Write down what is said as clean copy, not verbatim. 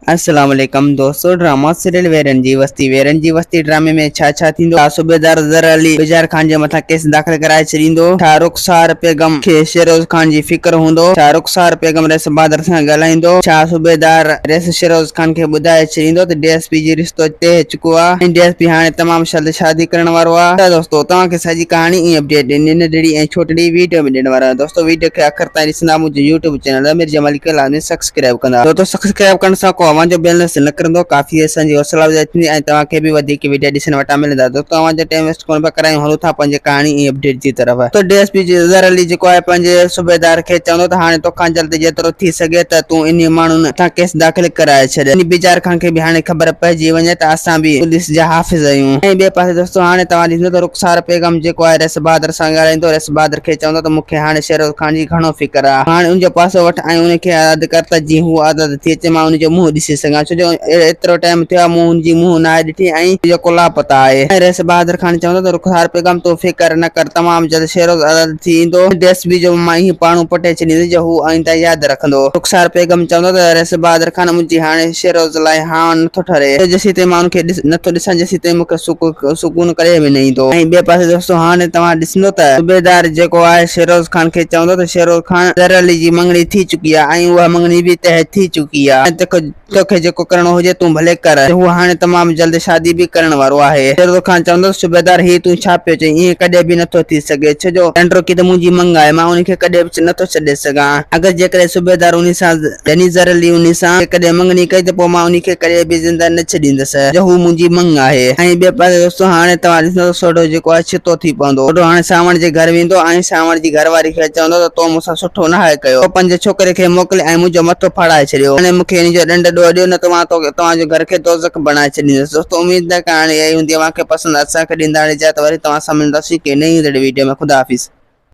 अस्सलाम वालेकुम दोस्तों। ड्रामा सीरियल वेरन जी वस्ती ड्रामे में छा थींदो। सूबेदार ज़र अली बिजार खान जे मथा केस दाख़िल कराए छॾींदो। छा रुखसार बेगम खे शेरोज खान जी फिक्र हूंदो। छा रुखसार बेगम रेस बहादुर सां ॻाल्हाईंदो। छा सूबेदार रेस शेरोज खान खे ॿुधाए छॾींदो त डीएसपी जी रिश्तो तय चुको आहे ऐं डीएसपी हाणे तमामु जल्द शादी करण वारो आहे। त दोस्तों तव्हांखे सॼी कहाणी ऐं अपडेट नंढड़ी ऐं छोटड़ी वीडियो में ॾियण वारा आहियूं। दोस्तों वीडियो खे आख़िर ताईं ॾिसंदा। मुंहिंजे यूट्यूब चैनल अमीर जमाल खे लाज़मी सब्सक्राइब कंदा। दोस्तों सब्सक्राइब करण सां को जो बैलेंस न करंदो काफ़ी असांजी हौसला अफ़ज़ाई थींदी ऐं तव्हांखे बि वधीक वीडियो ॾिसण वटां मिलंदा। दोस्तों तव्हांजो टाइम वेस्ट कोन पिया करायूं, हलूं था पंहिंजे कहाणी ऐं अपडेट जी तरफ़। तो डीएसपी ज़र अली जेको आहे पंहिंजे सूबेदार खे चवंदो त हाणे तोखां जल्द जेतिरो थी सघे त तूं इन माण्हुनि मथां केस दाख़िल कराए छॾ। इन बिजार खान खे बि हाणे ख़बर पइजी वञे त असां बि पुलिस जा हाफ़िज़ आहियूं। ऐं ॿिए पासे दोस्तों हाणे तव्हां ॾिसंदो त रुखसार बेगम जेको आहे रेस बहादुर सां ॻाल्हाईंदो। रेस बहादुर खे चवंदो त मूंखे हाणे शेरोज खान जी घणो फिक्र आहे। हाणे उनजो पासो वठ ऐं उनखे यादि कर त जीअं हू आदत थी अचे मां उनजो मुंहुं ॾिसी सघां, छो जो एतिरो टाइम थियो आहे मूं हुनजी मुंहुं नाहे ॾिठी ऐं जेको लापता आहे। ऐं रेस बहादुर खान चवंदो त रुखसार बेगम तूं फिक्र न कर, तमामु जल्द शेरोज आज़ाद थी ईंदो। डीएसपी जो मां ही पाणू पटे छॾींदुसि जो हू आइंदा यादि रखंदो। रुखसार बेगम चवंदो त रेस बहादुर खान मुंहिंजी हाणे शेरोज लाइ हां नथो ठरे, जेसीं ताईं मां उनखे नथो ॾिसां जेसीं ताईं मूंखे सुकून करे बि न ईंदो। ऐं ॿिए पासे दोस्तों हाणे तव्हां ॾिसंदो त सूबेदार जेको आहे शेरोज खान खे चवंदो त शेरोज खान ज़र अली जी मंगणी थी चुकी आहे ऐं उहा मंगणी बि तय थी चुकी आहे। तोखे जेको करणो हुजे तूं भले कर। हू हाणे तमामु जल्द शादी भी करण वारो आहे। शेरोज खान चवंदो सूबेदार ही तूं छा पियो चईं, ईअं कॾहिं बि नथो थी सघे, छो जो नंढो की त मुंहिंजी मंग आहे, मां उनखे कॾहिं बि नथो छॾे सघां। अगरि जेकॾहिं सूबेदार उन सां यानी ज़र अली उन सां कॾहिं मंगनी कई त पोइ मां उनखे कॾहिं बि ज़िंदा न छॾींदुसि, जो हू मुंहिंजी मंग आहे। ऐं ॿिए पासे दोस्तों हाणे तव्हां ॾिसंदो सोढो जेको आहे छितो थी पवंदो। सोढो हाणे सावण जे घर वेंदो ऐं सावण जी घरवारी खे चवंदो त तो मूंसां सुठो न आहे कयो, तो पंहिंजे छोकिरे खे मोकिले ऐं मुंहिंजो मथो फाड़ाए छॾियो। हाणे मूंखे इन जो ॾंड ॾियो न त मां तव्हांजे घर खे दोज़ख बणाए छॾींदुसि। दोस्तों उम्मीद है कहानी यही हूंदी आहे, मूंखे पसंदि असांखे ॾींदा इजाज़त। वरी तव्हां सां मिलंदासीं के नई वीडियो में। ख़ुदा हाफ़िज़।